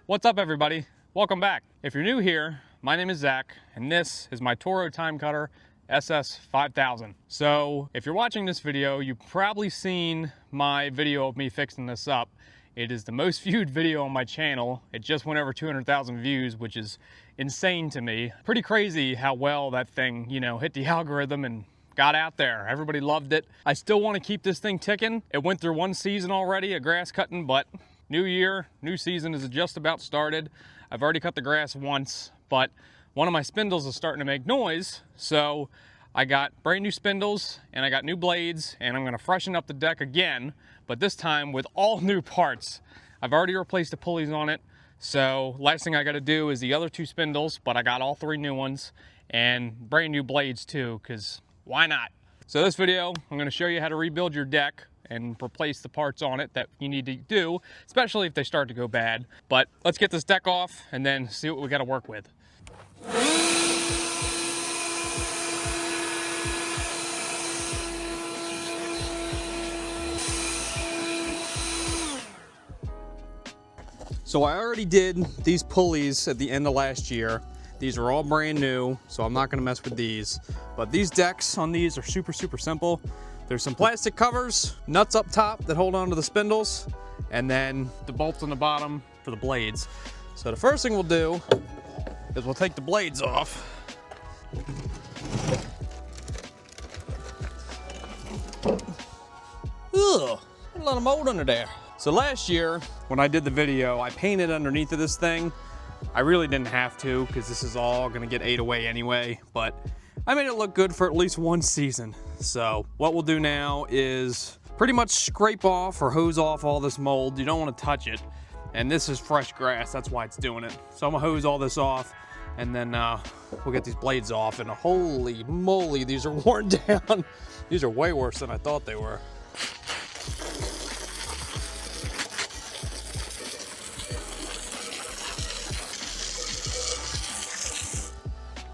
What's up, everybody? Welcome back. If you're new here, my name is Zach, and this is my Toro Timecutter SS5000. So if you're watching this video, you've probably seen my video of me fixing this up. It is the most viewed video on my channel. It just went over 200,000 views, which is insane to me. Pretty crazy how well that thing, hit the algorithm and got out there. Everybody loved it. I still want to keep this thing ticking. It went through one season already of grass cutting, but new year, new season is just about started. I've already cut the grass once, but one of my spindles is starting to make noise. So I got brand new spindles and I got new blades, and I'm gonna freshen up the deck again, but this time with all new parts. I've already replaced the pulleys on it. So last thing I gotta do is the other two spindles, but I got all three new ones and brand new blades too, because why not? So this video, I'm gonna show you how to rebuild your deck and replace the parts on it that you need to do, especially if they start to go bad. But let's get this deck off and then see what we gotta work with. So I already did these pulleys at the end of last year. These are all brand new, so I'm not gonna mess with these. But these decks on these are super simple. There's some plastic covers, nuts up top that hold on to the spindles, and then the bolts on the bottom for the blades. So the first thing we'll do is we'll take the blades off. Ugh, a lot of mold under there. So last year, when I did the video, I painted underneath of this thing. I really didn't have to, because this is all gonna get ate away anyway, but I made it look good for at least one season. So what we'll do now is pretty much scrape off or hose off all this mold. You don't want to touch it. And this is fresh grass, that's why it's doing it. So I'm gonna hose all this off, and then we'll get these blades off. And holy moly, these are worn down. These are way worse than I thought they were.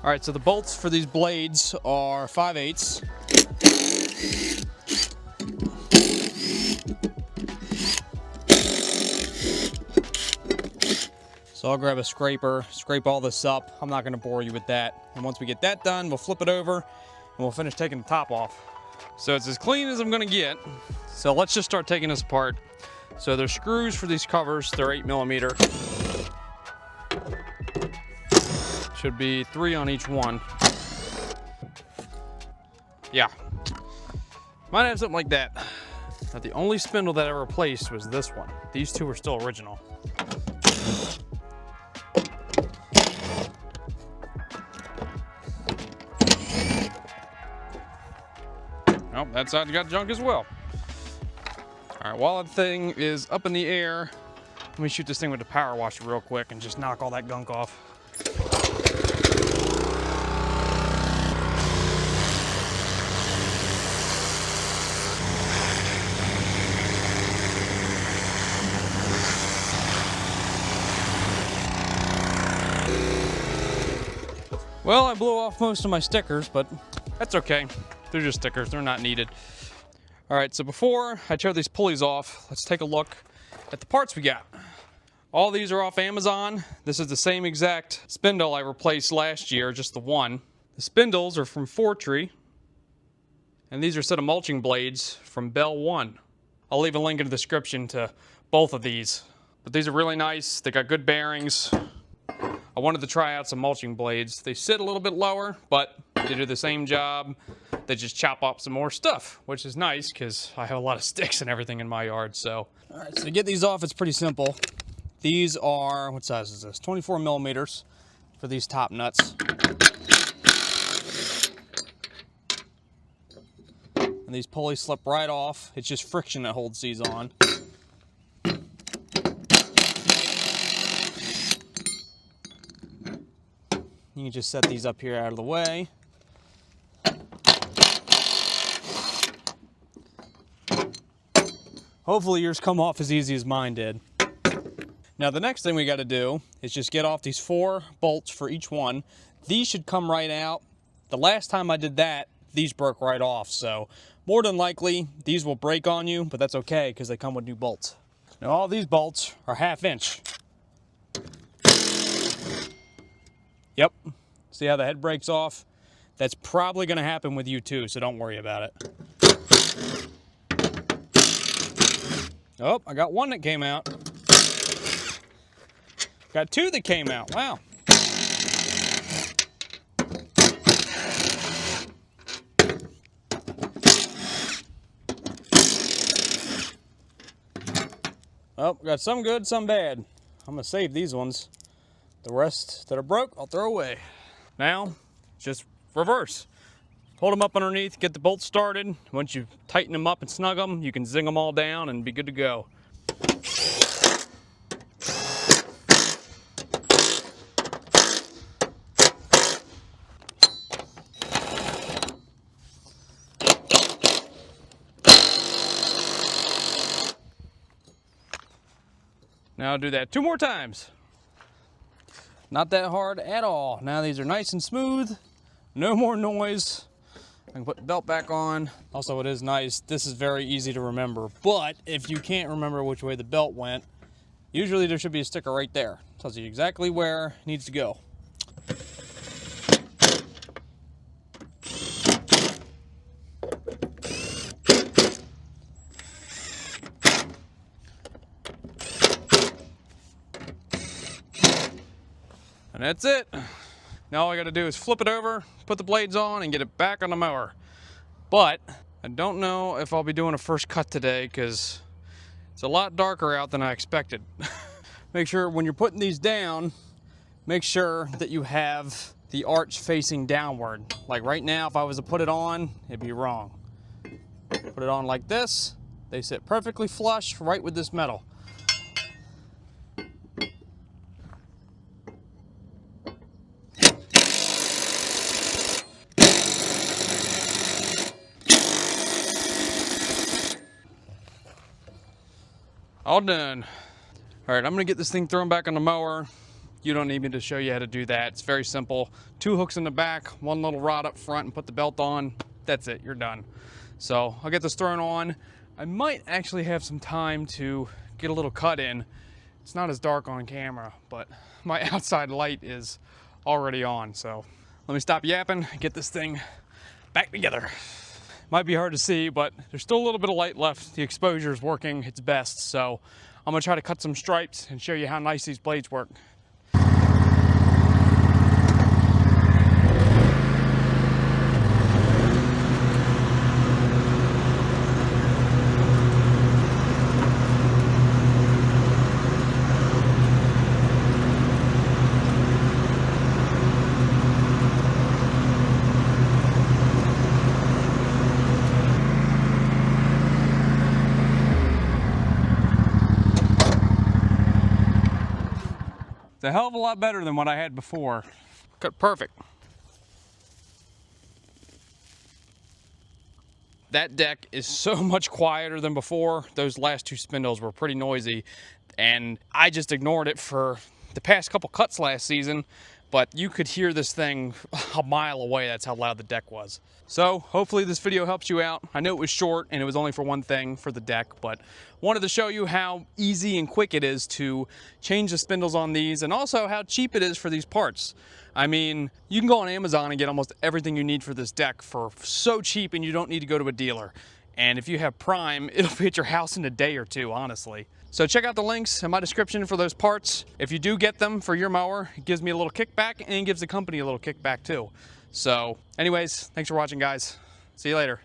All right, so the bolts for these blades are 5/8. So I'll grab a scraper, scrape all this up. I'm not gonna bore you with that. And once we get that done, we'll flip it over and we'll finish taking the top off. So it's as clean as I'm gonna get. So let's just start taking this apart. So there's screws for these covers, they're 8mm. Should be 3 on each one. Yeah, might have something like that. Now the only spindle that I replaced was this one. These two are still original. Oh, that side's got junk as well. All right, while the thing is up in the air, let me shoot this thing with the power washer real quick and just knock all that gunk off. Well, I blew off most of my stickers, but that's okay. They're just stickers, they're not needed. All right, so before I tear these pulleys off, let's take a look at the parts we got. All these are off Amazon. This is the same exact spindle I replaced last year, just the one. The spindles are from Fortree, and these are a set of mulching blades from Bell One. I'll leave a link in the description to both of these. But these are really nice, they got good bearings. I wanted to try out some mulching blades. They sit a little bit lower, but they do the same job. They just chop up some more stuff, which is nice because I have a lot of sticks and everything in my yard. So, all right, so to get these off, it's pretty simple. These are, what size is this? 24mm for these top nuts. And these pulleys slip right off. It's just friction that holds these on. You can just set these up here out of the way. Hopefully yours come off as easy as mine did. Now the next thing we got to do is just get off these 4 bolts for each one. These should come right out. The last time I did that, these broke right off. So more than likely these will break on you, but that's okay because they come with new bolts. Now all these bolts are 1/2 inch. Yep. See how the head breaks off? That's probably going to happen with you too, so don't worry about it. Oh, I got one that came out. Got two that came out. Wow. Oh, got some good, some bad. I'm going to save these ones. The rest that are broke, I'll throw away. Now, just reverse. Hold them up underneath, get the bolts started. Once you tighten them up and snug them, you can zing them all down and be good to go. Now I'll do that 2 more times. Not that hard at all. Now these are nice and smooth, no more noise. I can put the belt back on. Also, it is nice. This is very easy to remember, but if you can't remember which way the belt went, usually there should be a sticker right there. Tells you exactly where it needs to go. And that's it. Now all I gotta do is flip it over, put the blades on, and get it back on the mower. But I don't know if I'll be doing a first cut today because it's a lot darker out than I expected. Make sure when you're putting these down, make sure that you have the arch facing downward. Like right now, if I was to put it on, it'd be wrong. Put it on like this, they sit perfectly flush right with this metal. All done. All right, I'm gonna get this thing thrown back on the mower. You don't need me to show you how to do that. It's very simple. 2 hooks in the back, 1 little rod up front, and put the belt on. That's it, you're done. So I'll get this thrown on. I might actually have some time to get a little cut in. It's not as dark on camera, but my outside light is already on. So let me stop yapping, get this thing back together. Might be hard to see, but there's still a little bit of light left. The exposure is working its best, so I'm gonna try to cut some stripes and show you how nice these blades work. It's a hell of a lot better than what I had before. Cut perfect. That deck is so much quieter than before. Those last 2 spindles were pretty noisy, and I just ignored it for the past couple cuts last season, but you could hear this thing a mile away. That's how loud the deck was. So hopefully this video helps you out. I know it was short and it was only for one thing, for the deck, but wanted to show you how easy and quick it is to change the spindles on these, and also how cheap it is for these parts. I mean, you can go on Amazon and get almost everything you need for this deck for so cheap, and you don't need to go to a dealer. And if you have Prime, it'll be at your house in a day or 2, honestly. So check out the links in my description for those parts. If you do get them for your mower, it gives me a little kickback and gives the company a little kickback too. So anyways, thanks for watching, guys. See you later.